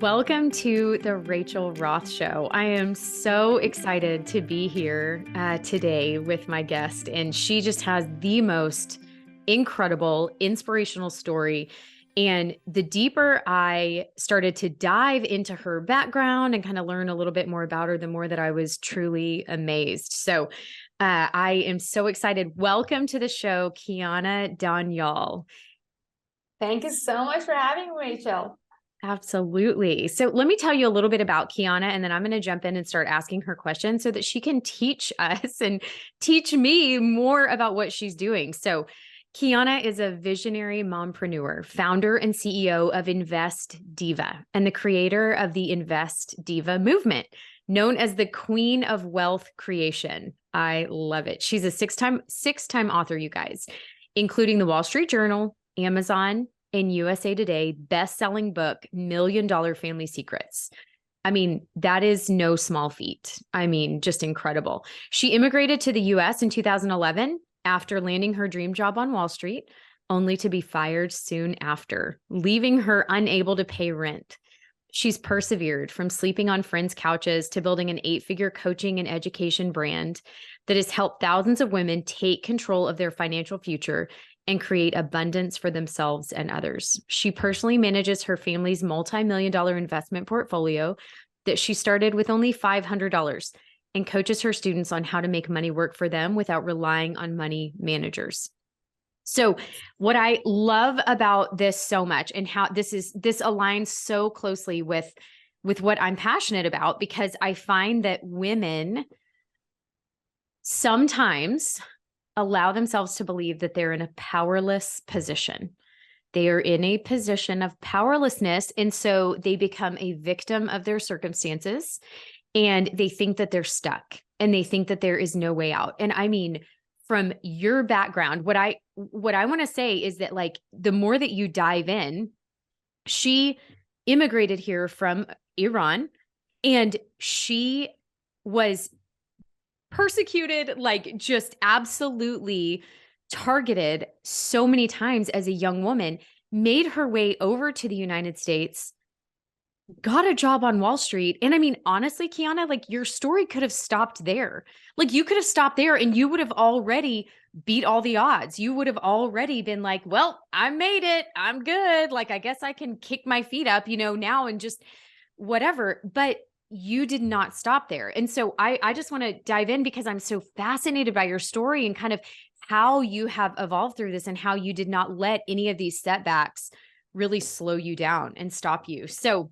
Welcome to the Rachel Roth Show. I am so excited to be here today with my guest, and she just has the most incredible, inspirational story. And the deeper I started to dive into her background and kind of learn a little bit more about her, the more that I was truly amazed. So I am so excited. Welcome to the show, Kiana Danial. Thank you so much for having me, Rachel. Absolutely. So let me tell you a little bit about Kiana, and then I'm going to jump in and start asking her questions so that she can teach us and teach me more about what she's doing. So Kiana is a visionary mompreneur, founder and CEO of Invest Diva, and the creator of the Invest Diva movement, known as the Queen of Wealth Creation. I love it. She's a six-time author, you guys, including the Wall Street Journal, Amazon, in USA Today, best-selling book, $1 Million Family Secrets. I mean, that is no small feat. I mean, just incredible. She immigrated to the US in 2011 after landing her dream job on Wall Street, only to be fired soon after, leaving her unable to pay rent. She's persevered from sleeping on friends' couches to building an 8-figure coaching and education brand that has helped thousands of women take control of their financial future and create abundance for themselves and others. She personally manages her family's multi-million-dollar investment portfolio that she started with only $500 and coaches her students on how to make money work for them without relying on money managers. So what I love about this so much, and how this aligns so closely with what I'm passionate about, because I find that women sometimes allow themselves to believe that they're in a powerless position. They are in a position of powerlessness. And so they become a victim of their circumstances, and they think that they're stuck, and they think that there is no way out. And I mean, from your background, what I want to say is that, like, the more that you dive in, she immigrated here from Iran, and she was persecuted, like just absolutely targeted so many times as a young woman, made her way over to the United States, got a job on Wall Street. And I mean, honestly, Kiana, like, your story could have stopped there. Like, you could have stopped there and you would have already beat all the odds. You would have already been like, well, I made it. I'm good. Like, I guess I can kick my feet up, now, and just whatever. But you did not stop there. And so I just want to dive in because I'm so fascinated by your story and kind of how you have evolved through this and how you did not let any of these setbacks really slow you down and stop you. So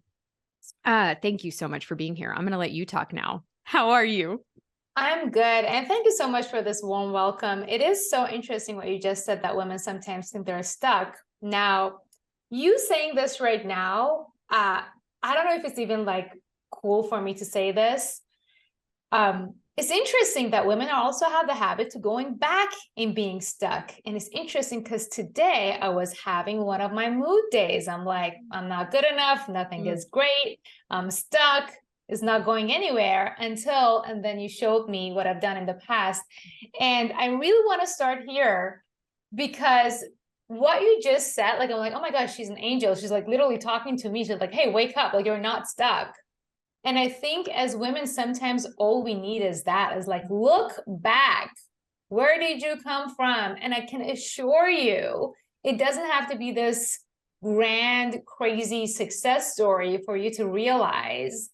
thank you so much for being here. I'm going to let you talk now. How are you? I'm good. And thank you so much for this warm welcome. It is so interesting what you just said, that women sometimes think they're stuck. Now, you saying this right now, I don't know if it's even like cool for me to say this. It's interesting that women also have the habit to going back and being stuck. And it's interesting because today I was having one of my mood days. I'm like, I'm not good enough. Nothing is great. I'm stuck. It's not going anywhere and then you showed me what I've done in the past. And I really want to start here because what you just said, like, I'm like, oh my gosh, she's an angel. She's like literally talking to me. She's like, hey, wake up. Like, you're not stuck. And I think as women, sometimes all we need is that, is like, look back. Where did you come from? And I can assure you, it doesn't have to be this grand, crazy success story for you to realize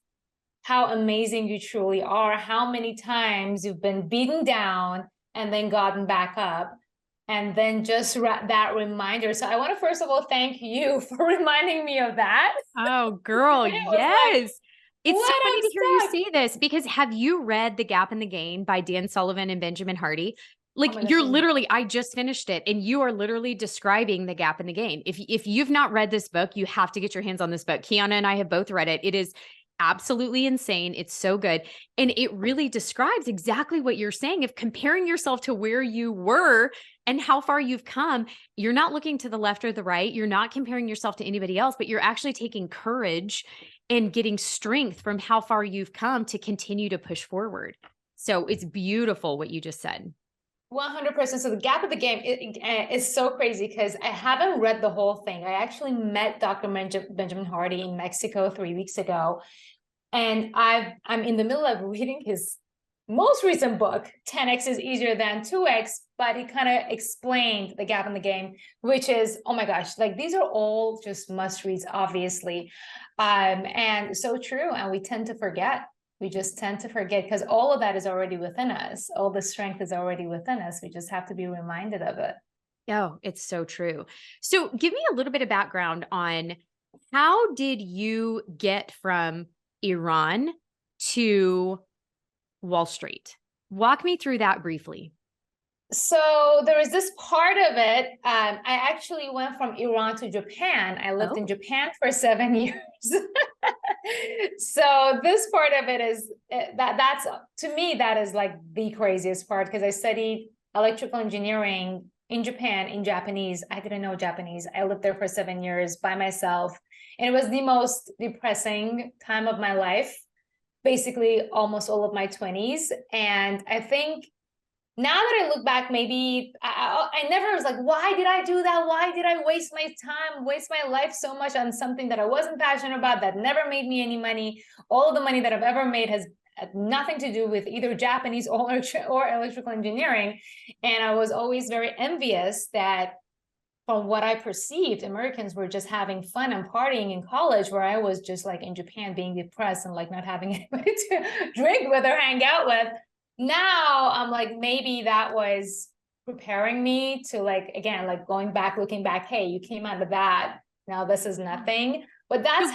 how amazing you truly are, how many times you've been beaten down and then gotten back up. And then just that reminder. So I want to first of all thank you for reminding me of that. Oh, girl, yes. It's so What, funny I'm to hear you stuck. say this, because have you read The Gap and the Gain by Dan Sullivan and Benjamin Hardy? Oh Like, my you're gosh. literally, I just finished it, and you are literally describing the gap and the gain. If you've not read this book, you have to get your hands on this book. Kiana and I have both read it. It is absolutely insane. It's so good. And it really describes exactly what you're saying, of comparing yourself to where you were and how far you've come. You're not looking to the left or the right. You're not comparing yourself to anybody else, but you're actually taking courage and getting strength from how far you've come to continue to push forward. So it's beautiful what you just said. 100%. So the gap of the game is so crazy because I haven't read the whole thing. I actually met Dr. Benjamin Hardy in Mexico 3 weeks ago. And I'm in the middle of reading his most recent book, 10x is easier than 2x, but he kind of explained the gap in the game, which is, oh my gosh, like these are all just must reads, obviously. And so true. And we tend to forget. We just tend to forget because all of that is already within us. All the strength is already within us. We just have to be reminded of it. Oh, it's so true. So give me a little bit of background on how did you get from Iran to Wall Street? Walk me through that briefly. So there is this part of it. I actually went from Iran to Japan. I lived in Oh. Japan for 7 years. So this part of it is that's to me, that is like the craziest part because I studied electrical engineering in Japan in Japanese. I didn't know Japanese. I lived there for 7 years by myself. And it was the most depressing time of my life, basically almost all of my 20s. And I think now that I look back, maybe I never was like, why did I do that? Why did I waste my time, waste my life so much on something that I wasn't passionate about, that never made me any money? All of the money that I've ever made has had nothing to do with either Japanese or electrical engineering. And I was always very envious that from what I perceived, Americans were just having fun and partying in college, where I was just like in Japan being depressed and like not having anybody to drink with or hang out with. Now I'm like, maybe that was preparing me to like, again, like going back, looking back, hey, you came out of that. Now this is nothing. But So what that's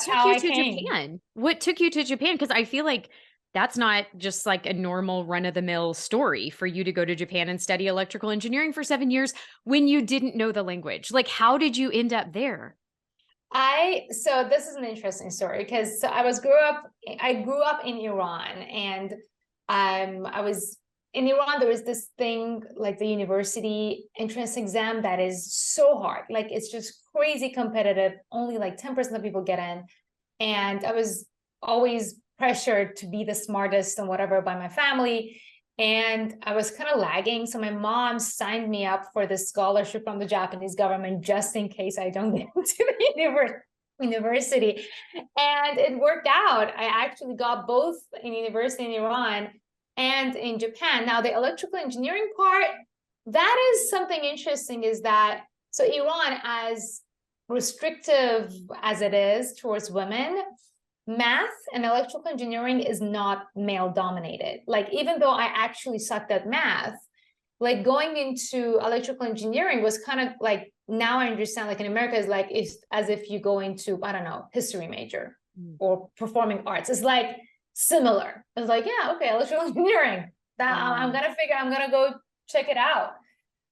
took how you I to came. Japan? What took you to Japan? Because I feel like that's not just like a normal run of the mill story for you to go to Japan and study electrical engineering for 7 years when you didn't know the language. Like, how did you end up there? So this is an interesting story because I grew up in Iran, and I was in Iran. There was this thing like the university entrance exam that is so hard. Like it's just crazy competitive. Only like 10% of people get in. And I was always pressured to be the smartest and whatever by my family. And I was kind of lagging. So my mom signed me up for this scholarship from the Japanese government just in case I don't get into the university. And it worked out. I actually got both in university in Iran and in Japan. Now, the electrical engineering part, that is something interesting, is that so Iran, as restrictive as it is towards women, math and electrical engineering is not male dominated. Like, even though I actually sucked at math, like going into electrical engineering was kind of like, now I understand, like in America is like, it's as if you go into, I don't know, history major or performing arts. It's like similar. It's like, yeah, okay, electrical engineering. That I'm gonna go check it out.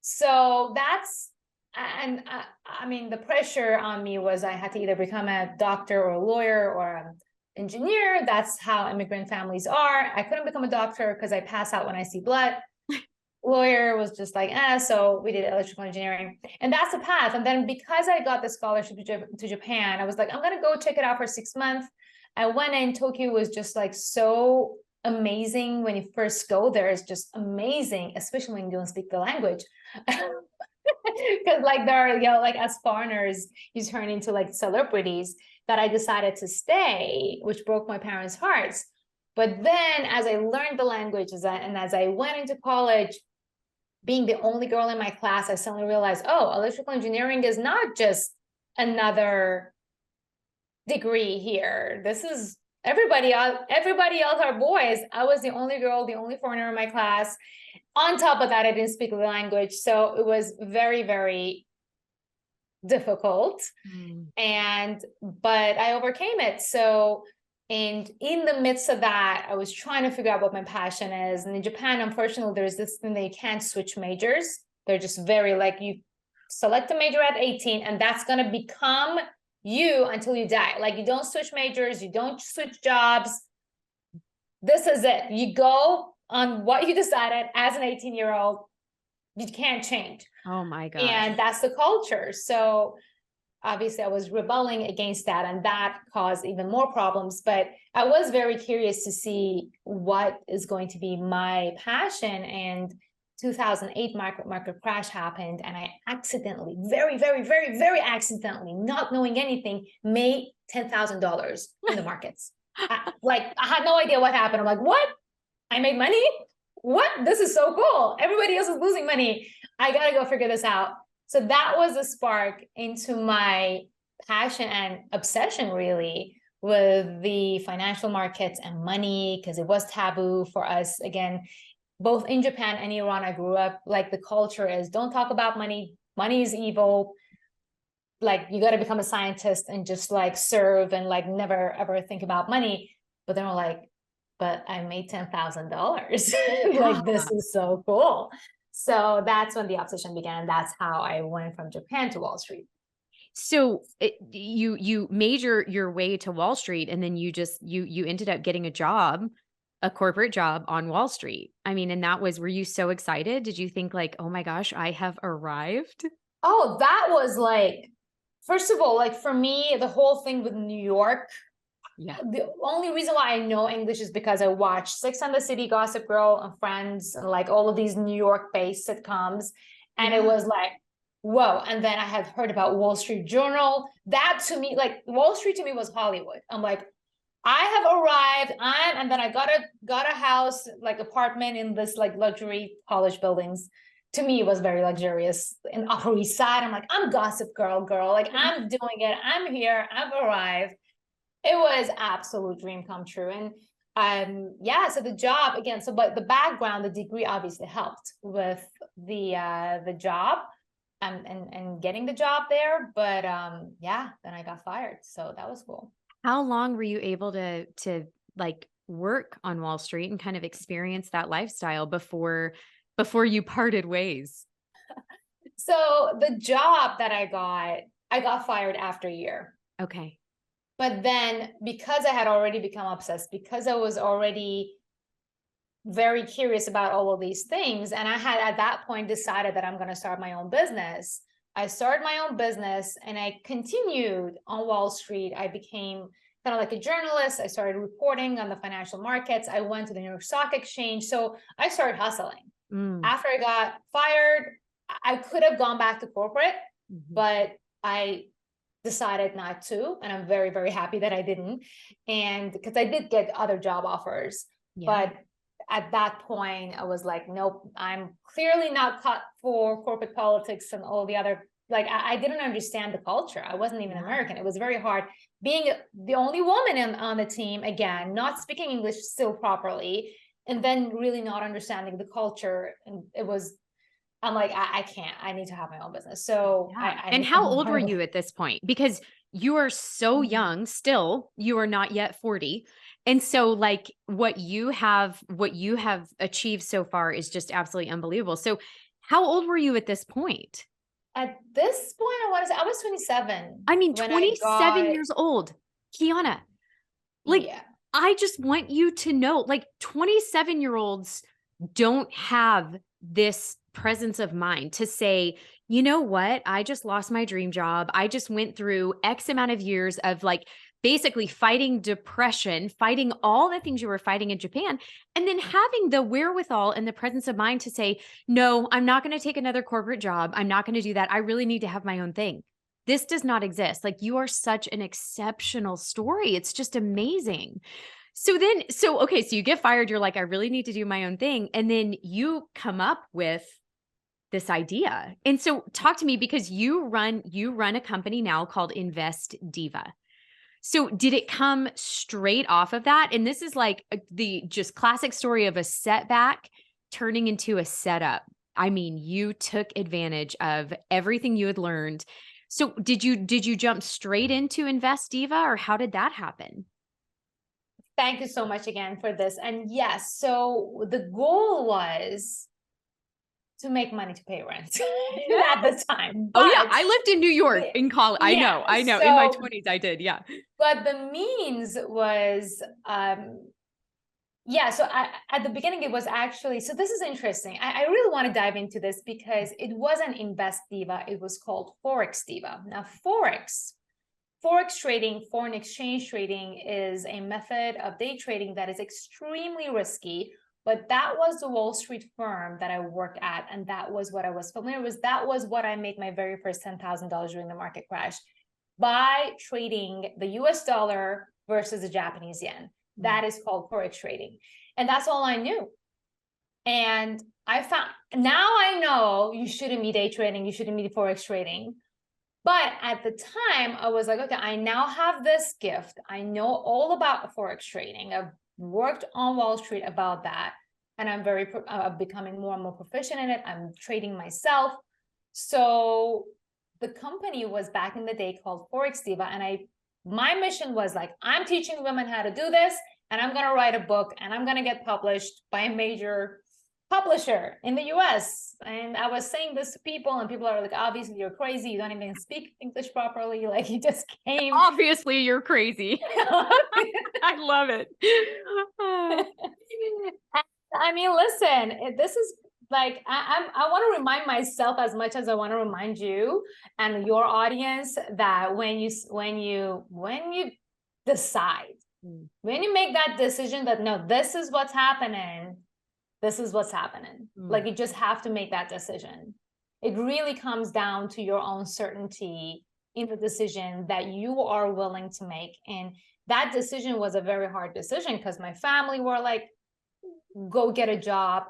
So that's, and I mean, the pressure on me was I had to either become a doctor or a lawyer or an engineer. That's how immigrant families are. I couldn't become a doctor because I pass out when I see blood. Lawyer was just like, so we did electrical engineering, and that's the path. And then because I got the scholarship to Japan, I was like, I'm gonna go check it out for 6 months. I went in. Tokyo was just like so amazing. When you first go there, it's just amazing, especially when you don't speak the language. Because like there are, like as foreigners, you turn into like celebrities. That I decided to stay, which broke my parents' hearts. But then as I learned the languages and as I went into college, being the only girl in my class, I suddenly realized, oh, electrical engineering is not just another degree here. This is everybody else are boys. I was the only girl, the only foreigner in my class. On top of that, I didn't speak the language. So it was very, very difficult. But I overcame it. So, and in the midst of that, I was trying to figure out what my passion is. And in Japan, unfortunately, there's this thing that you can't switch majors. They're just very like, you select a major at 18 and that's going to become you until you die. Like you don't switch majors, you don't switch jobs. This is it. You go on what you decided as an 18-year-old. You can't change. Oh my gosh. And that's the culture. So obviously I was rebelling against that, and that caused even more problems. But I was very curious to see what is going to be my passion. And 2008 market crash happened, and I accidentally, very, very, very, very accidentally, not knowing anything, made $10,000 in the markets. I had no idea what happened. I'm like, what? I made money? What? This is so cool. Everybody else is losing money. I got to go figure this out. So that was a spark into my passion and obsession, really, with the financial markets and money, because it was taboo for us. Again, both in Japan and Iran, I grew up, like, the culture is don't talk about money. Money is evil. Like, you got to become a scientist and just like serve and like never ever think about money. But then we're like, but I made $10,000. Like, this is so cool. So that's when the obsession began. That's how I went from Japan to Wall Street. So you made your way to Wall Street, and then you ended up getting a corporate job on Wall Street. I mean, and were you so excited? Did you think like, oh my gosh, I have arrived? Oh, that was like, first of all, like for me, the whole thing with New York, Yeah. the only reason why I know English is because I watched Sex and the City, Gossip Girl, and Friends, and like all of these New York-based sitcoms. And it was like, whoa. And then I had heard about Wall Street Journal. That to me, like Wall Street to me was Hollywood. I'm like, I have arrived. And then I got a house, like apartment in this like luxury college buildings. To me, it was very luxurious in Upper East Side. I'm like, I'm Gossip Girl. Like, I'm doing it. I'm here. I've arrived. It was absolute dream come true. And yeah, so the job again, but the background, the degree obviously helped with the job and getting the job there. But yeah, then I got fired. So that was cool. How long were you able to like work on Wall Street and kind of experience that lifestyle before you parted ways? So the job that I got fired after a year. Okay. But then because I had already become obsessed, because I was already very curious about all of these things, and I had at that point decided that I'm going to start my own business. I started my own business and I continued on Wall Street. I became kind of like a journalist. I started reporting on the financial markets. I went to the New York Stock Exchange. So I started hustling. After I got fired, I could have gone back to corporate, but I decided not to. And I'm very, very happy that I didn't. And because I did get other job offers, but at that point I was like, nope, I'm clearly not cut for corporate politics and all the other, like, I didn't understand the culture. I wasn't even American. It was very hard being the only woman on the team, again, not speaking English still properly, and then really not understanding the culture. And I'm like, I can't, I need to have my own business. So and how old were you at this point? Because you are so young still, you are not yet 40. And so like what you have achieved so far is just absolutely unbelievable. So how old were you at this point? At this point, I want to say I was 27. I mean, 27 years old, Kiana. Like, I just want you to know, like 27-year-olds don't have this presence of mind to say, you know what? I just lost my dream job. I just went through X amount of years of like basically fighting depression, fighting all the things you were fighting in Japan, and then having the wherewithal and the presence of mind to say, no, I'm not going to take another corporate job. I'm not going to do that. I really need to have my own thing. This does not exist. Like, you are such an exceptional story. It's just amazing. So okay, so you get fired. You're like, I really need to do my own thing. And then you come up with this idea. And so talk to me, because you run a company now called Invest Diva. So did it come straight off of that? And this is like the just classic story of a setback turning into a setup. I mean, you took advantage of everything you had learned. So did you jump straight into Invest Diva, or how did that happen? Thank you so much again for this. And yes, so the goal was to make money to pay rent at the time. But, oh yeah, I lived in New York in college. I know. So, in my 20s I did, yeah. But the means was, so at the beginning it was actually, so this is interesting. I really want to dive into this because it wasn't Invest Diva. It was called Forex Diva. Now, Forex trading, foreign exchange trading, is a method of day trading that is extremely risky, but that was the Wall Street firm that I worked at. And that was what I was familiar with. That was what I made my very first $10,000 during the market crash, by trading the US dollar versus the Japanese yen. That is called Forex trading. And that's all I knew. And I found, now I know you shouldn't be day trading, you shouldn't be Forex trading. But at the time, I was like, okay, I now have this gift. I know all about Forex trading. I've worked on Wall Street about that. And I'm becoming more and more proficient in it. I'm trading myself. So the company was back in the day called Forex Diva. And my mission was like, I'm teaching women how to do this, and I'm going to write a book, and I'm going to get published by a major publisher in the US. And I was saying this to people, and people are like, obviously you're crazy. You don't even speak English properly. Like, you just came. Obviously you're crazy. I love it. I mean, listen, this is like, I want to remind myself as much as I want to remind you and your audience that when you decide, when you make that decision that, no, this is what's happening, this is what's happening. Like, you just have to make that decision. It really comes down to your own certainty in the decision that you are willing to make. And that decision was a very hard decision, because my family were like, go get a job,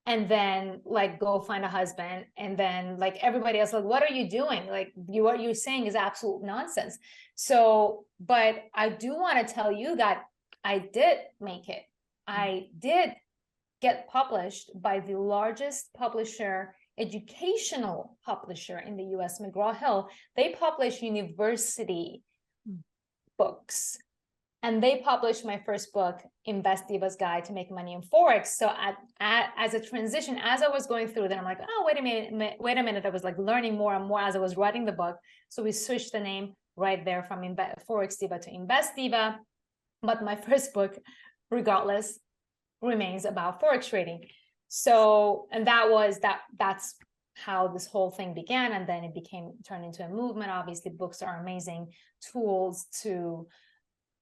and then like go find a husband, and then like everybody else, like, what are you doing? Like, what you're saying is absolute nonsense. So, but I do want to tell you that I did make it. I did get published by the largest publisher, educational publisher in the US, McGraw-Hill. They publish university books. And they published my first book, Invest Diva's Guide to Make Money in Forex. So as a transition, as I was going through that, I'm like, oh, wait a minute. I was like learning more and more as I was writing the book. So we switched the name right there from Forex Diva to Invest Diva. But my first book, regardless, remains about Forex trading. So, and that's how this whole thing began. And then it turned into a movement. Obviously, books are amazing tools to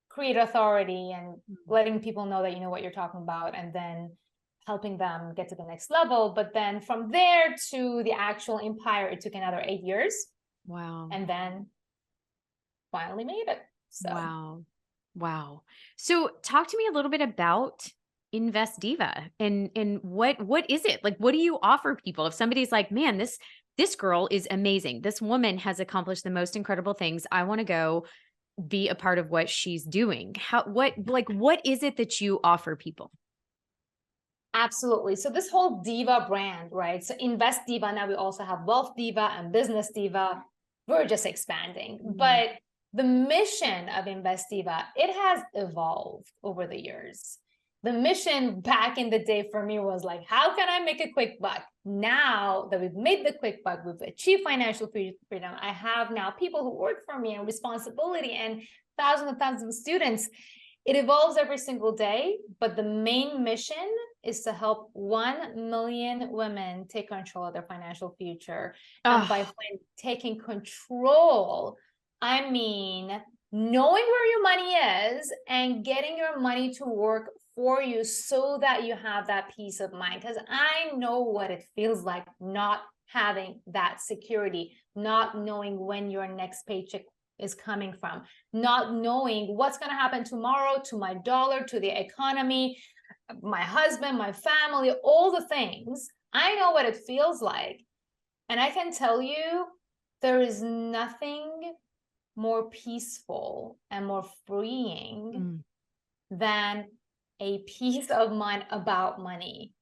create authority and letting people know that you know what you're talking about, and then helping them get to the next level. But then from there to the actual empire, it took another 8 years. Wow. And then finally made it. So. Wow. So talk to me a little bit about Invest Diva and what is it? Like, what do you offer people? If somebody's like, man, this girl is amazing. This woman has accomplished the most incredible things. I want to go be a part of what she's doing. What is it that you offer people? Absolutely. So this whole diva brand, right? So Invest Diva, now we also have Wealth Diva and Business Diva. We're just expanding. But the mission of Invest Diva, it has evolved over the years. The mission back in the day for me was like, how can I make a quick buck? Now that we've made the quick buck, we've achieved financial freedom, I have now people who work for me and responsibility and thousands of students. It evolves every single day, but the main mission is to help 1 million women take control of their financial future. And by taking control, I mean knowing where your money is and getting your money to work for you so that you have that peace of mind. Because I know what it feels like not having that security, not knowing when your next paycheck is coming from, not knowing what's going to happen tomorrow to my dollar, to the economy, my husband, my family, all the things. I know what it feels like. And I can tell you, there is nothing more peaceful and more freeing than a peace of mind about money.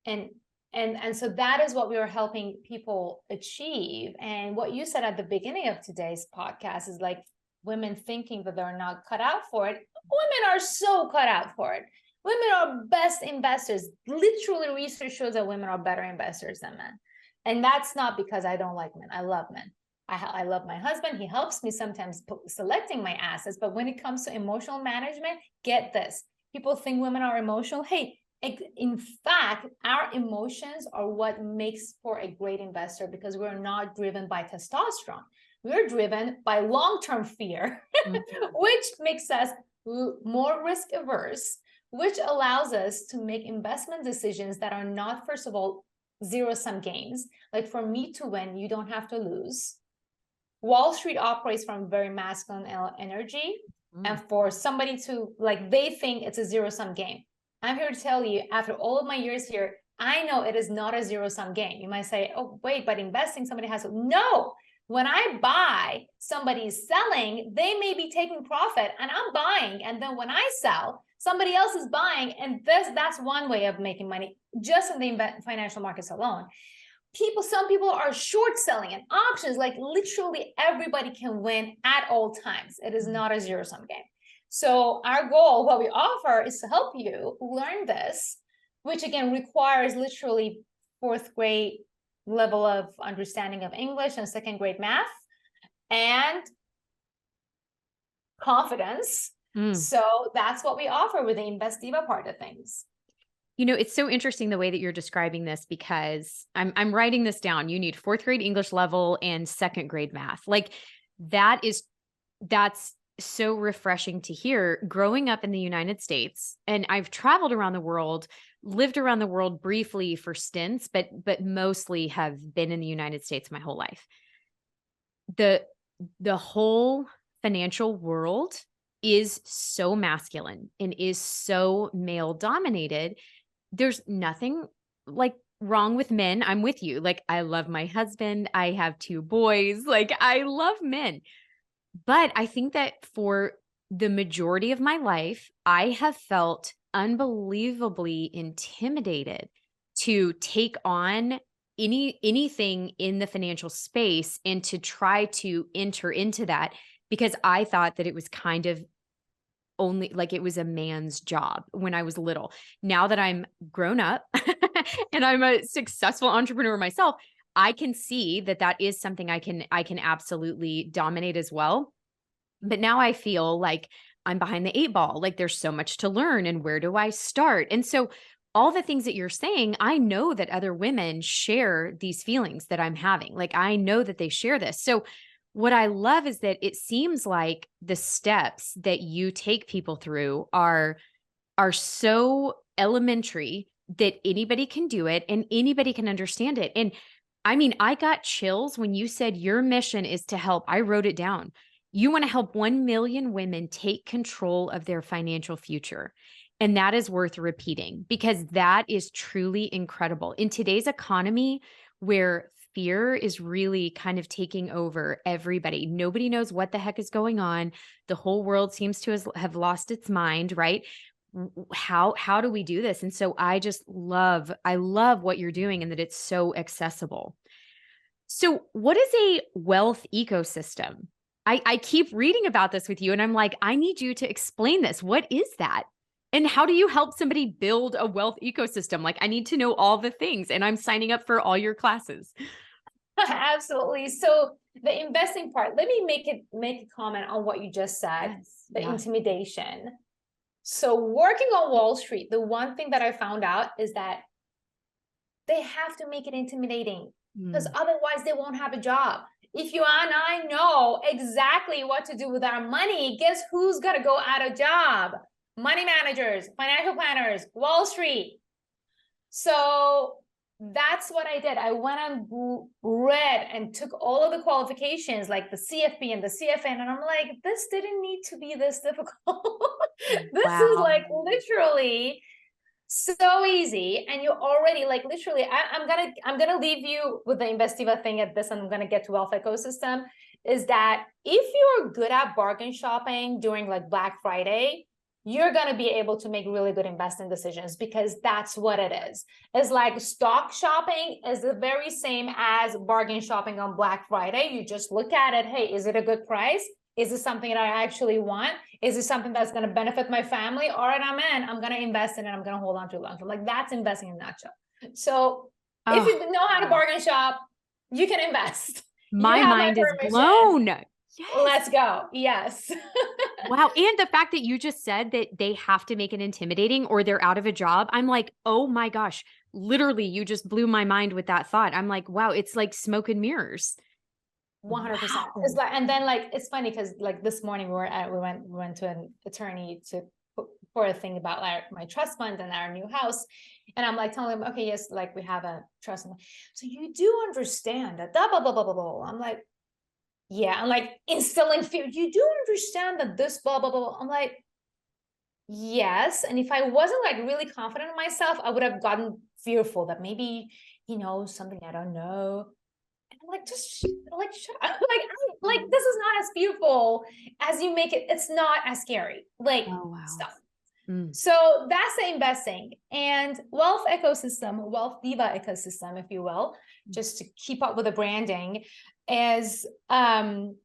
And so that is what we are helping people achieve. And what you said at the beginning of today's podcast is like women thinking that they're not cut out for it. Women are so cut out for it. Women are best investors. Literally, research shows that women are better investors than men. And that's not because I don't like men. I love men. I love my husband. He helps me sometimes selecting my assets. But when it comes to emotional management, get this. People think women are emotional. Hey, in fact, our emotions are what makes for a great investor, because we're not driven by testosterone. We're driven by long-term fear, which makes us more risk averse, which allows us to make investment decisions that are not, first of all, zero-sum games. Like for me to win, you don't have to lose. Wall Street operates from very masculine energy. And for somebody to, like, they think it's a zero-sum game. I'm here to tell you, after all of my years here, I know it is not a zero-sum game. You might say, oh, wait, but investing, somebody has to. No, when I buy, somebody's selling, they may be taking profit and I'm buying. And then when I sell, somebody else is buying. And that's one way of making money just in the financial markets alone. Some people are short selling and options, like literally everybody can win at all times. It is not a zero-sum game. So our goal, what we offer, is to help you learn this, which again requires literally 4th grade level of understanding of English and 2nd grade math and confidence. So that's what we offer with the Invest Diva part of things. You know, it's so interesting the way that you're describing this, because I'm writing this down. You need 4th grade English level and 2nd grade math. Like that's so refreshing to hear. Growing up in the United States, and I've traveled around the world, lived around the world briefly for stints, but mostly have been in the United States my whole life. The whole financial world is so masculine and is so male dominated. There's nothing like wrong with men. I'm with you. Like, I love my husband. I have 2 boys. Like, I love men. But I think that for the majority of my life, I have felt unbelievably intimidated to take on anything in the financial space and to try to enter into that, because I thought that it was kind of only like it was a man's job when I was little. Now that I'm grown up and I'm a successful entrepreneur myself, I can see that that is something I can absolutely dominate as well. But now I feel like I'm behind the 8 ball. Like there's so much to learn, and where do I start? And so all the things that you're saying, I know that other women share these feelings that I'm having. Like I know that they share this. So what I love is that it seems like the steps that you take people through are so elementary that anybody can do it and anybody can understand it. And I mean, I got chills when you said your mission is to help. I wrote it down. You want to help 1 million women take control of their financial future. And that is worth repeating, because that is truly incredible. In today's economy, where fear is really kind of taking over everybody, nobody knows what the heck is going on. The whole world seems to have lost its mind, right? How do we do this? And so I love what you're doing, and that it's so accessible. So what is a wealth ecosystem? I keep reading about this with you, and I'm like, I need you to explain this. What is that? And how do you help somebody build a wealth ecosystem? Like, I need to know all the things, and I'm signing up for all your classes. Absolutely. So the investing part, let me make a comment on what you just said, the intimidation. So working on Wall Street, the one thing that I found out is that they have to make it intimidating, because otherwise they won't have a job. If you and I know exactly what to do with our money, guess who's going to go out of job? Money managers, financial planners, Wall Street. So that's what I did. I went and read and took all of the qualifications, like the CFP and the CFN. And I'm like, this didn't need to be this difficult. This is like literally so easy. And you already like literally, I'm gonna leave you with the Invest Diva thing at this, and I'm gonna get to Wealth Ecosystem, is that if you're good at bargain shopping during like Black Friday, you're going to be able to make really good investing decisions, because that's what it is. It's like stock shopping is the very same as bargain shopping on Black Friday. You just look at it. Hey, is it a good price? Is it something that I actually want? Is it something that's going to benefit my family? All right, I'm in. I'm going to invest in it. I'm going to hold on to it long term. Like that's investing in a nutshell. So if you know how to bargain shop, you can invest. My mind is blown. Yes. Let's go. Yes. Wow. And the fact that you just said that they have to make it intimidating or they're out of a job, I'm like, oh my gosh, literally, you just blew my mind with that thought. I'm like, wow, it's like smoke and mirrors. 100%. Wow. It's like, and then like, it's funny because like this morning we went to an attorney to for a thing about like my trust fund and our new house. And I'm like telling them, okay, yes, like we have a trust fund. So you do understand that blah, blah, blah, blah, blah, blah. I'm like, yeah. I'm like instilling fear. You do understand that this blah, blah, blah. I'm like, yes. And if I wasn't like really confident in myself, I would have gotten fearful that maybe he knows something I don't know. And I'm like, just like, shut up. Like, this is not as fearful as you make it. It's not as scary. Like, Oh, wow. stuff. So that's the investing. And Wealth Ecosystem, Wealth Diva Ecosystem, if you will, just to keep up with the branding, is something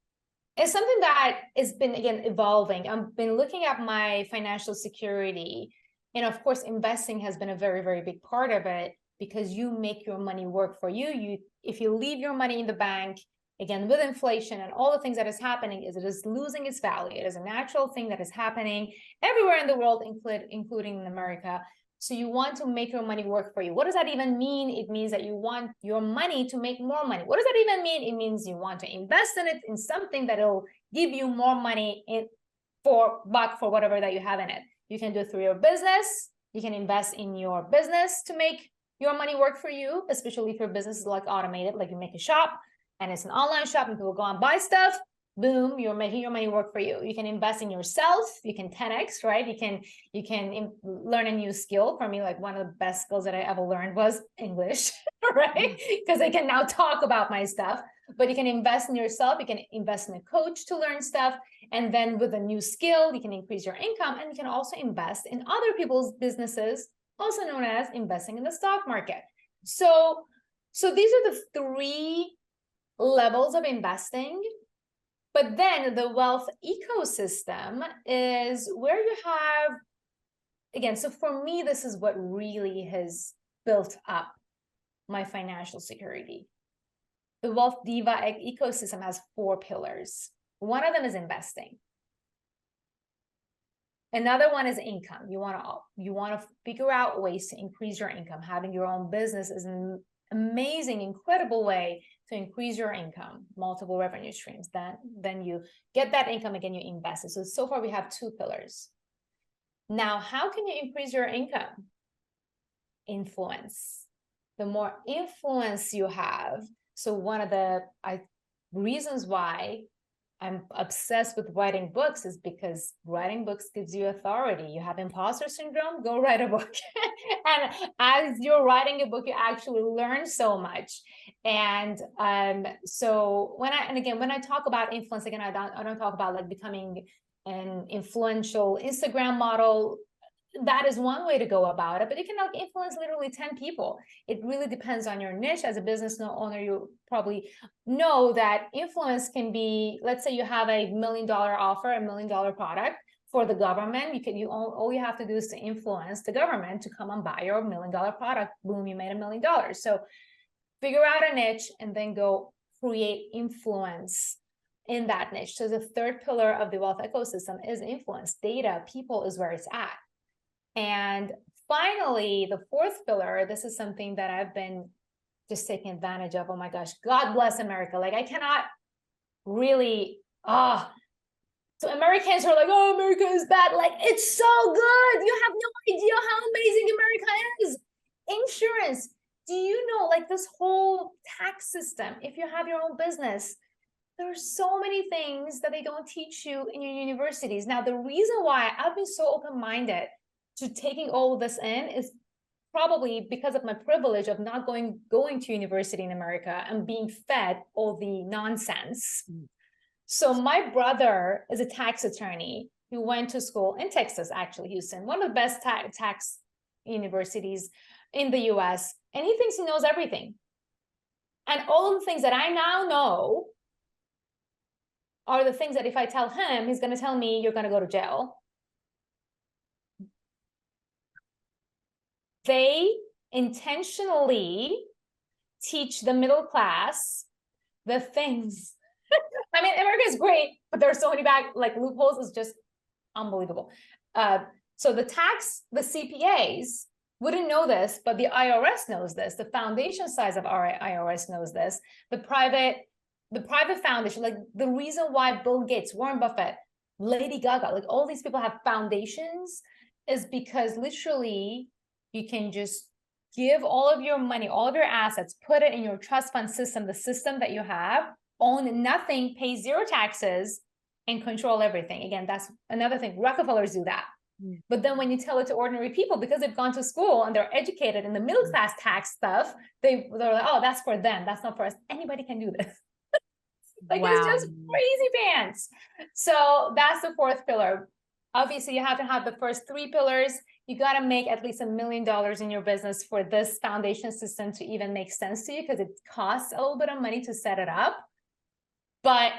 that has been, again, evolving. I've been looking at my financial security. And of course, investing has been a very, very big part of it, because you make your money work for you. If you leave your money in the bank, again, with inflation and all the things that is happening, it is losing its value. It is a natural thing that is happening everywhere in the world, including in America. So you want to make your money work for you. What does that even mean? It means that you want your money to make more money. What does that even mean? It means you want to invest in it, in something that will give you more money for whatever that you have in it. You can do it through your business. You can invest in your business to make your money work for you, especially if your business is like automated, like you make a shop and it's an online shop and people go and buy stuff. Boom, you're making your money work for you. You can invest in yourself. You can 10x, right? You can learn a new skill. For me, like one of the best skills that I ever learned was English, right? Because I can now talk about my stuff. But you can invest in yourself. You can invest in a coach to learn stuff. And then with a new skill, you can increase your income. And you can also invest in other people's businesses, also known as investing in the stock market. So these are the 3 levels of investing. But then the wealth ecosystem is where you have, again, so for me, this is what really has built up my financial security. The Wealth Diva ecosystem has 4 pillars. One of them is investing. Another one is income. You want to figure out ways to increase your income. Having your own business is an amazing, incredible way to increase your income, multiple revenue streams. Then you get that income, again, you invest it. So far we have 2 pillars. Now, how can you increase your income? Influence. The more influence you have, so one of the reasons why I'm obsessed with writing books is because writing books gives you authority. You have imposter syndrome, go write a book. And as you're writing a book, you actually learn so much. And so when I talk about influence, again, I don't talk about like becoming an influential Instagram model. That is one way to go about it, but you can like influence literally 10 people. It really depends on your niche. As a business owner, you probably know that influence can be, let's say you have a $1 million offer, $1 million product for the government. All you have to do is to influence the government to come and buy your $1 million product. Boom, you made $1 million. So figure out a niche and then go create influence in that niche. So the 3rd pillar of the wealth ecosystem is influence. Data, people is where it's at. And finally, the 4th pillar, this is something that I've been just taking advantage of. Oh my gosh, God bless America. Like I cannot really, so Americans are like, oh, America is bad. Like, it's so good. You have no idea how amazing America is. Insurance. Do you know, like this whole tax system, if you have your own business, there are so many things that they don't teach you in your universities. Now, the reason why I've been so open-minded to taking all of this in is probably because of my privilege of not going to university in America and being fed all the nonsense. So my brother is a tax attorney who went to school in Texas, actually, Houston, one of the best tax universities in the US. And he thinks he knows everything. And all of the things that I now know are the things that if I tell him, he's going to tell me, you're going to go to jail. They intentionally teach the middle class the things. I mean, America is great, but there are so many loopholes. It's just unbelievable. So the CPAs wouldn't know this, but the IRS knows this. The foundation size of our IRS knows this. The private foundation, like the reason why Bill Gates, Warren Buffett, Lady Gaga, like all these people have foundations is because literally you can just give all of your money, all of your assets, put it in your trust fund system, the system that you have, own nothing, pay zero taxes, and control everything. Again, that's another thing. Rockefellers do that. But then when you tell it to ordinary people, because they've gone to school and they're educated in the middle class tax stuff, they're like, oh, that's for them. That's not for us. Anybody can do this. Like, Wow. it's just crazy pants. So that's the fourth pillar. Obviously, you have to have the first three pillars. You got to make at least $1 million in your business for this foundation system to even make sense to you, because it costs a little bit of money to set it up. But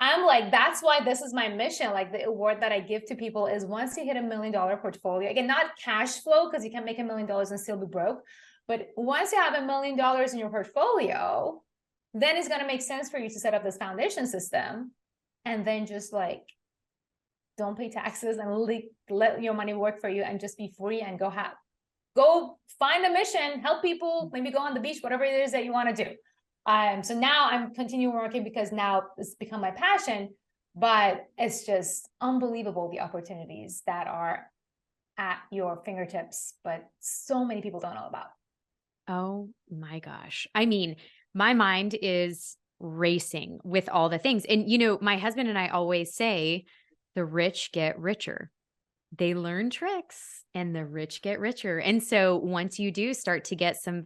I'm like, that's why this is my mission. Like, the award that I give to people is, once you hit $1 million portfolio, again, not cash flow, because you can make $1 million and still be broke. But once you have $1 million in your portfolio, then it's going to make sense for you to set up this foundation system, and then just like, don't pay taxes and let your money work for you, and just be free and go find a mission, help people, maybe go on the beach, whatever it is that you want to do. So now I'm continuing working, because now it's become my passion, but it's just unbelievable the opportunities that are at your fingertips, but so many people don't know about. Oh my gosh. I mean, my mind is racing with all the things. And, you know, my husband and I always say the rich get richer. They learn tricks and the rich get richer. And so once you do start to get some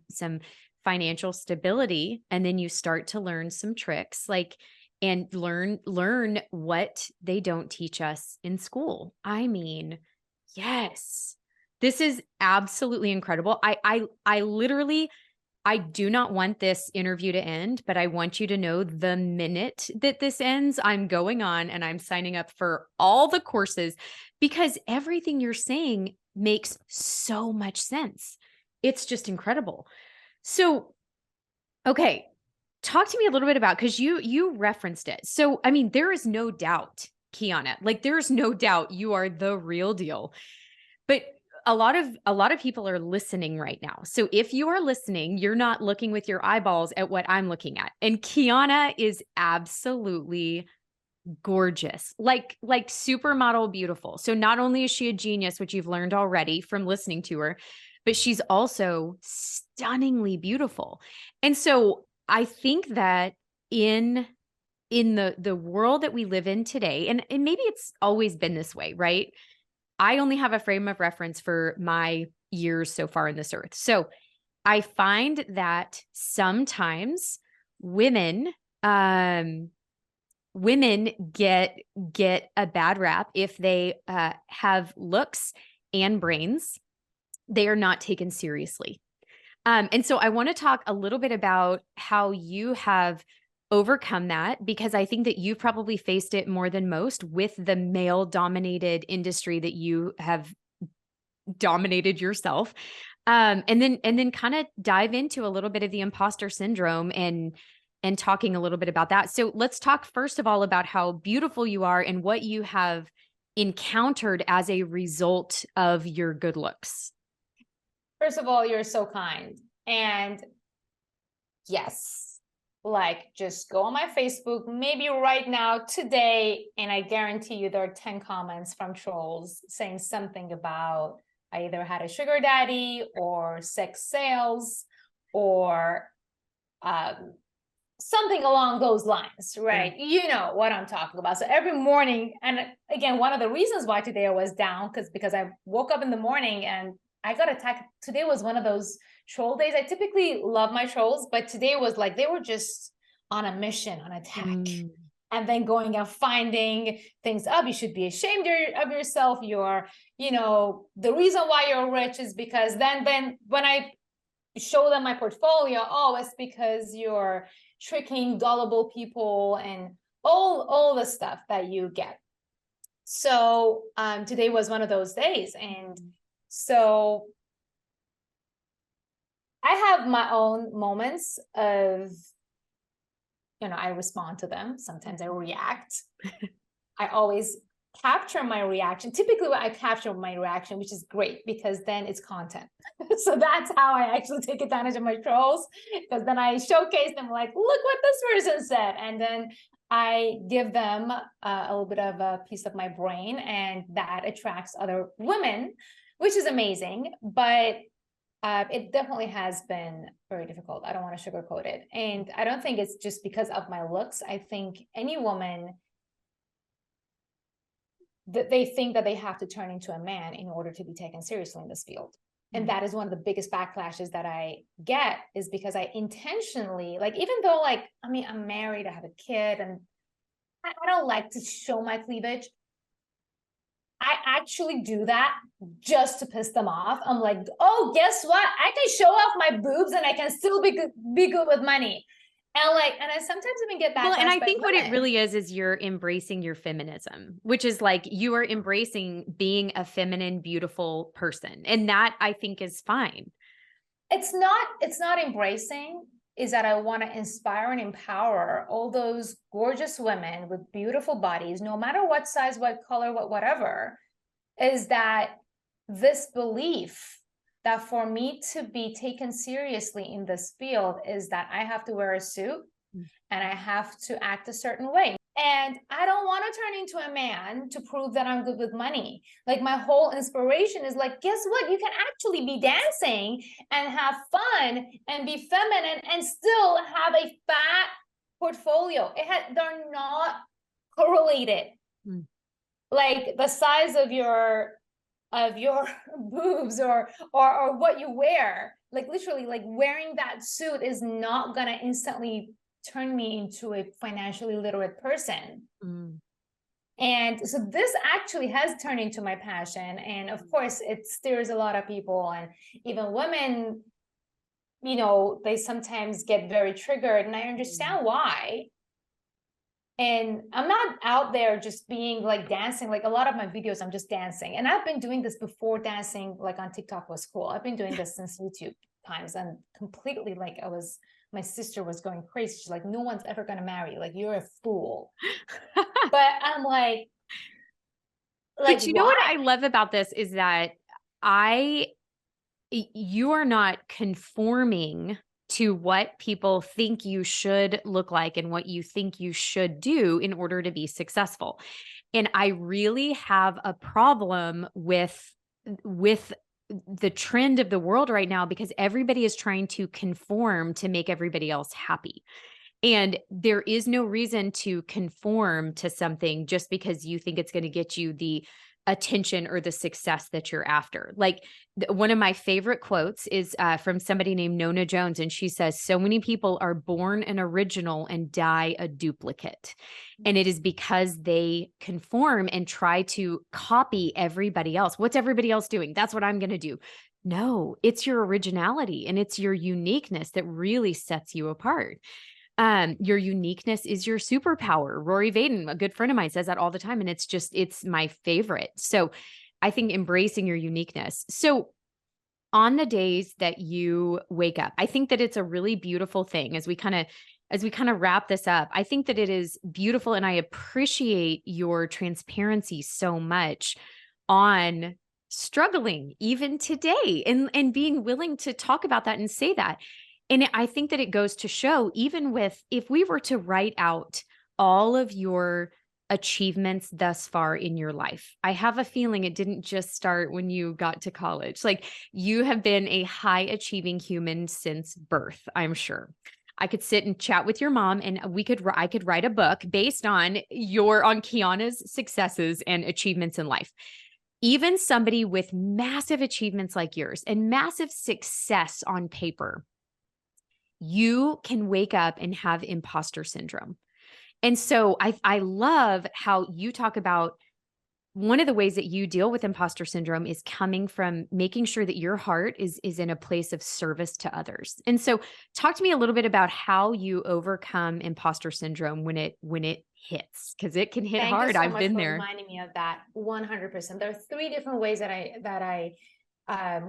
financial stability, and then you start to learn some tricks, like, and learn what they don't teach us in school. I mean, yes, this is absolutely incredible. I literally, I do not want this interview to end, but I want you to know the minute that this ends, I'm going on and I'm signing up for all the courses, because everything you're saying makes so much sense. It's just incredible. So, okay, talk to me a little bit about, because you referenced it. So, I mean, there is no doubt, Kiana, like, there is no doubt you are the real deal. But a lot of people are listening right now. So if you are listening, you're not looking with your eyeballs at what I'm looking at. And Kiana is absolutely gorgeous, like supermodel beautiful. So not only is she a genius, which you've learned already from listening to her, but she's also stunningly beautiful. And so I think that in the world that we live in today, and maybe it's always been this way, right? I only have a frame of reference for my years so far in this earth. So I find that sometimes women get a bad rap if they have looks and brains. They are not taken seriously. And so I want to talk a little bit about how you have overcome that, because I think that you've probably faced it more than most with the male dominated industry that you have dominated yourself. And then kind of dive into a little bit of the imposter syndrome and talking a little bit about that. So let's talk first of all about how beautiful you are and what you have encountered as a result of your good looks. First of all, you're so kind. And yes, like, just go on my Facebook, maybe right now, today, and I guarantee you there are 10 comments from trolls saying something about, I either had a sugar daddy or sex sales or something along those lines, right? Yeah. You know what I'm talking about. So every morning, and again, one of the reasons why today I was down, because I woke up in the morning and I got attacked. Today was one of those troll days. I typically love my trolls, but today was like, they were just on a mission, on attack. And then going and finding things up. You should be ashamed of yourself. You're, the reason why you're rich is because then when I show them my portfolio, oh, it's because you're tricking gullible people and all the stuff that you get. So today was one of those days. And so I have my own moments of, I respond to them. Sometimes I react. I always capture my reaction. Typically I capture my reaction, which is great because then it's content. So that's how I actually take advantage of my trolls, because then I showcase them like, look what this person said. And then I give them a little bit of a piece of my brain, and that attracts other women, which is amazing. But it definitely has been very difficult. I don't want to sugarcoat it. And I don't think it's just because of my looks. I think any woman that they think that they have to turn into a man in order to be taken seriously in this field. And that is one of the biggest backlashes that I get, is because I intentionally, like, even though, like, I mean, I'm married, I have a kid, and I don't like to show my cleavage. I actually do that just to piss them off. I'm like, oh, guess what? I can show off my boobs and I can still be good with money. And like, and I sometimes even get backlash. Well, and I by think what women. it really is you're embracing your feminism, which is like you are embracing being a feminine, beautiful person. And that I think is fine. It's not embracing, is that I want to inspire and empower all those gorgeous women with beautiful bodies, no matter what size, what color, whatever, is that this belief that for me to be taken seriously in this field is that I have to wear a suit and I have to act a certain way. And I don't want to turn into a man to prove that I'm good with money. Like, my whole inspiration is like, guess what? You can actually be dancing and have fun and be feminine and still have a fat portfolio. They're not correlated. Like the size of your boobs or what you wear. Like, literally, like, wearing that suit is not gonna instantly turn me into a financially literate person. And so this actually has turned into my passion. And of course, it stirs a lot of people, and even women, you know, they sometimes get very triggered, and I understand why. And I'm not out there just being like dancing. Like, a lot of my videos, I'm just dancing. And I've been doing this before dancing, like on TikTok was cool. I've been doing this since YouTube times, and completely, like, my sister was going crazy. She's like, no one's ever going to marry you. Like, you're a fool. But I'm like, but you know why? what I love about this is that you are not conforming to what people think you should look like and what you think you should do in order to be successful. And I really have a problem with the trend of the world right now, because everybody is trying to conform to make everybody else happy. And there is no reason to conform to something just because you think it's going to get you the attention or the success that you're after. Like, one of my favorite quotes is from somebody named Nona Jones. And she says, so many people are born an original and die a duplicate. And it is because they conform and try to copy everybody else. What's everybody else doing? That's what I'm going to do. No, it's your originality and it's your uniqueness that really sets you apart. Your uniqueness is your superpower. Rory Vaden, a good friend of mine, says that all the time. And it's my favorite. So I think embracing your uniqueness. So on the days that you wake up, I think that it's a really beautiful thing as we kind of wrap this up. I think that it is beautiful, and I appreciate your transparency so much on struggling even today, and being willing to talk about that and say that. And I think that it goes to show, even if we were to write out all of your achievements thus far in your life, I have a feeling it didn't just start when you got to college. Like, you have been a high achieving human since birth, I'm sure. I could sit and chat with your mom, and I could write a book based on Kiana's successes and achievements in life. Even somebody with massive achievements like yours and massive success on paper, you can wake up and have imposter syndrome. And so I love how you talk about one of the ways that you deal with imposter syndrome is coming from making sure that your heart is in a place of service to others. And so talk to me a little bit about how you overcome imposter syndrome when it hits, because it can hit hard. I've been there. Reminding me of that 100%. There are 3 different ways that I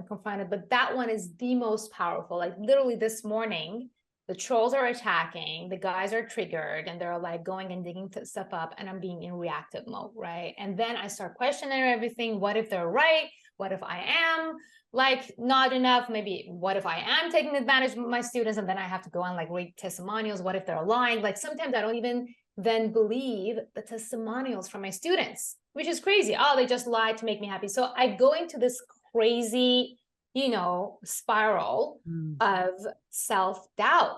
confront it, but that one is the most powerful. Like, literally this morning, the trolls are attacking, the guys are triggered, and they're like going and digging stuff up, and I'm being in reactive mode, right? And then I start questioning everything. What if they're right? What if I am like not enough? Maybe what if I am taking advantage of my students? And then I have to go on like read testimonials. What if they're lying? Like, sometimes I don't even than believe the testimonials from my students, which is crazy. Oh, they just lied to make me happy. So I go into this crazy, spiral of self-doubt.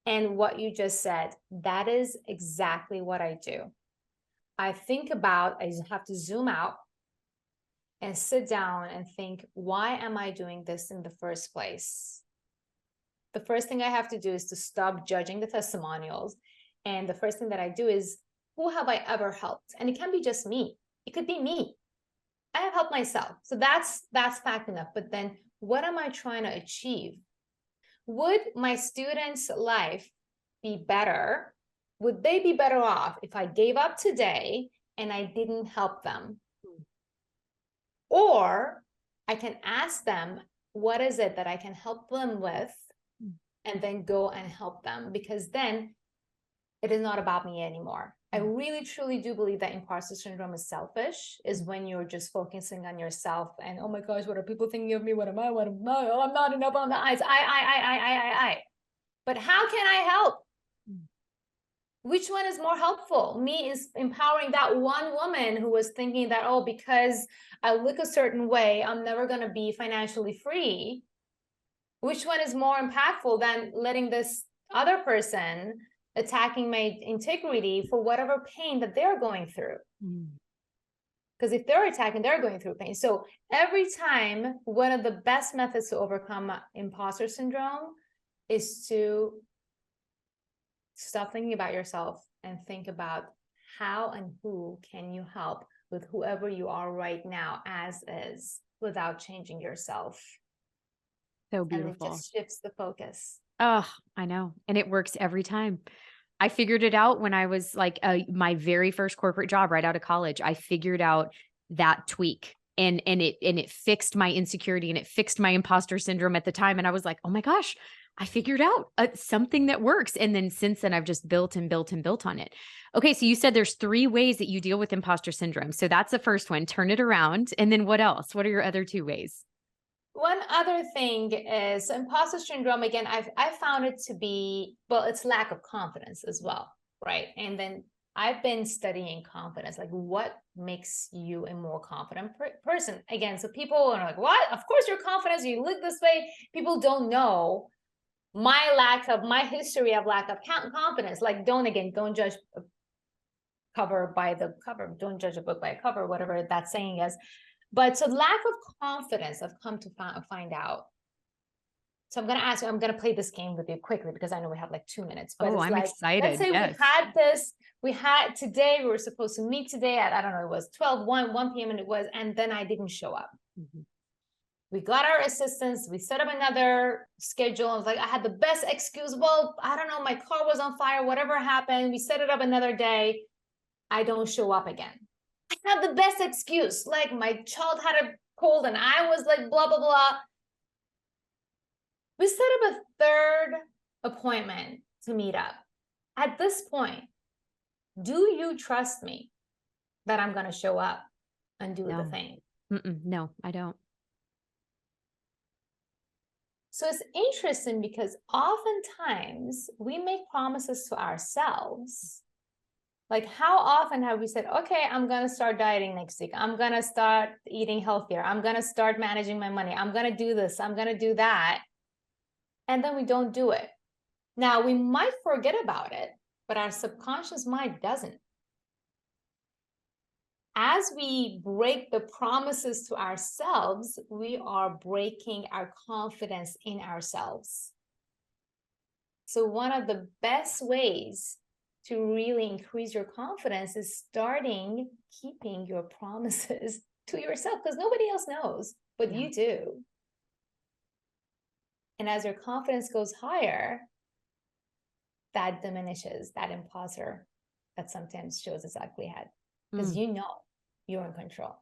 And what you just said, that is exactly what I do. I have to zoom out and sit down and think, why am I doing this in the first place? The first thing I have to do is to stop judging the testimonials. And the first thing that I do is, who have I ever helped? And it can be just me. It could be me. I have helped myself. So that's fact enough. But then what am I trying to achieve? Would my students' life be better? Would they be better off if I gave up today and I didn't help them? Or I can ask them, what is it that I can help them with? And then go and help them, because then it is not about me anymore. I really, truly do believe that imposter syndrome is selfish, is when you're just focusing on yourself and, oh my gosh, what are people thinking of me? What am I? Oh, I'm not enough on the eyes. I. But how can I help? Which one is more helpful? Me is empowering that one woman who was thinking that, oh, because I look a certain way, I'm never going to be financially free. Which one is more impactful than letting this other person attacking my integrity for whatever pain that they're going through? Because if they're attacking, they're going through pain. So every time, one of the best methods to overcome imposter syndrome is to stop thinking about yourself and think about how and who can you help with whoever you are right now as is, without changing yourself. So beautiful. And it just shifts the focus. Oh, I know. And it works every time. I figured it out when I was like my very first corporate job right out of college. I figured out that tweak, and it fixed my insecurity, and it fixed my imposter syndrome at the time. And I was like, oh my gosh, I figured out something that works. And then since then, I've just built and built and built on it. Okay. So you said there's 3 ways that you deal with imposter syndrome. So that's the first one, turn it around. And then what else? What are your other 2 ways? One other thing is imposter syndrome. Again, I found it to be, well, it's lack of confidence as well, right? And then I've been studying confidence, like what makes you a more confident person. Again, so people are like, what? Of course you're confident. You look this way. People don't know my history of lack of confidence. Like, don't judge a cover by the cover. Don't judge a book by a cover, whatever that saying is. But so lack of confidence, I've come to find out. So I'm going to ask you, I'm going to play this game with you quickly because I know we have like 2 minutes. But I'm excited. Let's say today, we were supposed to meet today at, I don't know, it was 1 p.m. and then I didn't show up. We got our assistants. We set up another schedule. I was like, I had the best excuse. Well, I don't know, my car was on fire, whatever happened. We set it up another day. I don't show up again. I have the best excuse, like my child had a cold and I was like, blah, blah, blah. We set up a 3rd appointment to meet up. At this point, do you trust me that I'm going to show up and do the thing? No, I don't. So it's interesting because oftentimes we make promises to ourselves. Like, how often have we said, okay, I'm going to start dieting next week. I'm going to start eating healthier. I'm going to start managing my money. I'm going to do this. I'm going to do that. And then we don't do it. Now, we might forget about it, but our subconscious mind doesn't. As we break the promises to ourselves, we are breaking our confidence in ourselves. So one of the best ways to really increase your confidence is starting keeping your promises to yourself, because nobody else knows, but you do. And as your confidence goes higher, that diminishes that imposter that sometimes shows its ugly head, because you know you're in control.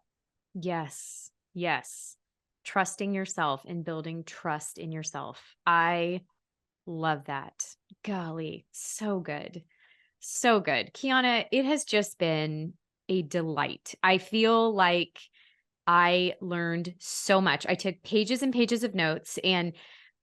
Yes. Yes. Trusting yourself and building trust in yourself. I love that. Golly, so good. So good. Kiana, it has just been a delight. I feel like I learned so much. I took pages and pages of notes, and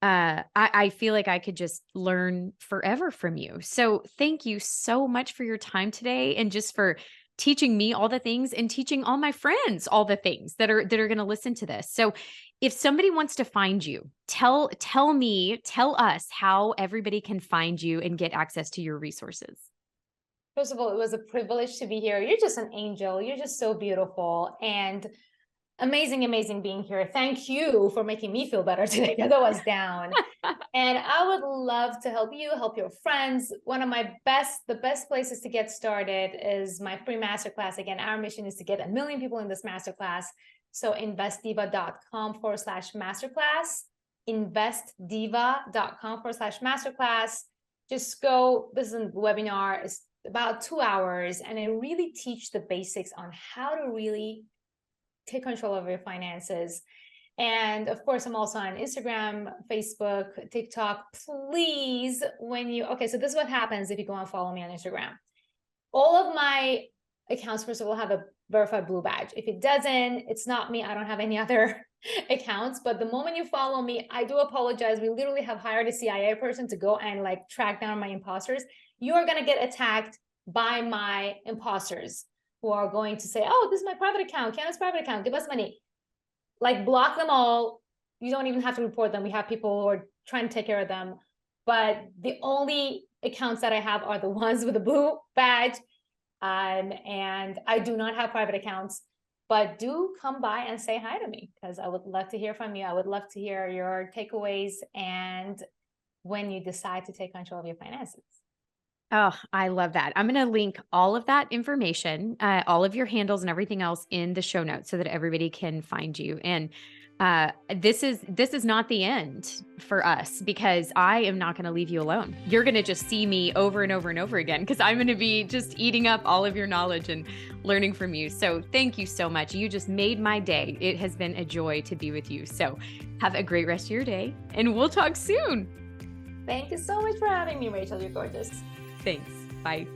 I feel like I could just learn forever from you. So thank you so much for your time today and just for teaching me all the things and teaching all my friends all the things that are going to listen to this. So if somebody wants to find you, tell us how everybody can find you and get access to your resources. First of all, it was a privilege to be here. You're just an angel. You're just so beautiful and amazing being here. Thank you for making me feel better today because I was down. And I would love to help you, help your friends. One of the best places to get started is my free masterclass. Again, our mission is to get 1 million people in this masterclass. So investdiva.com/masterclass, investdiva.com/masterclass. Just go, this is a webinar. It's about 2 hours, and it really teaches the basics on how to really take control of your finances. And of course, I'm also on Instagram, Facebook, TikTok. Please, so this is what happens if you go and follow me on Instagram. All of my accounts, first of all, have a verified blue badge. If it doesn't, it's not me. I don't have any other accounts. But the moment you follow me, I do apologize. We literally have hired a CIA person to go and track down my imposters. You are going to get attacked by my imposters who are going to say, oh, this is my private account, Kiana's private account, give us money. Block them all. You don't even have to report them. We have people who are trying to take care of them. But the only accounts that I have are the ones with the blue badge. And I do not have private accounts, but do come by and say hi to me because I would love to hear from you. I would love to hear your takeaways and when you decide to take control of your finances. Oh, I love that. I'm going to link all of that information, all of your handles and everything else in the show notes so that everybody can find you. And this is not the end for us because I am not going to leave you alone. You're going to just see me over and over and over again because I'm going to be just eating up all of your knowledge and learning from you. So thank you so much. You just made my day. It has been a joy to be with you. So have a great rest of your day and we'll talk soon. Thank you so much for having me, Rachel. You're gorgeous. Thanks. Bye.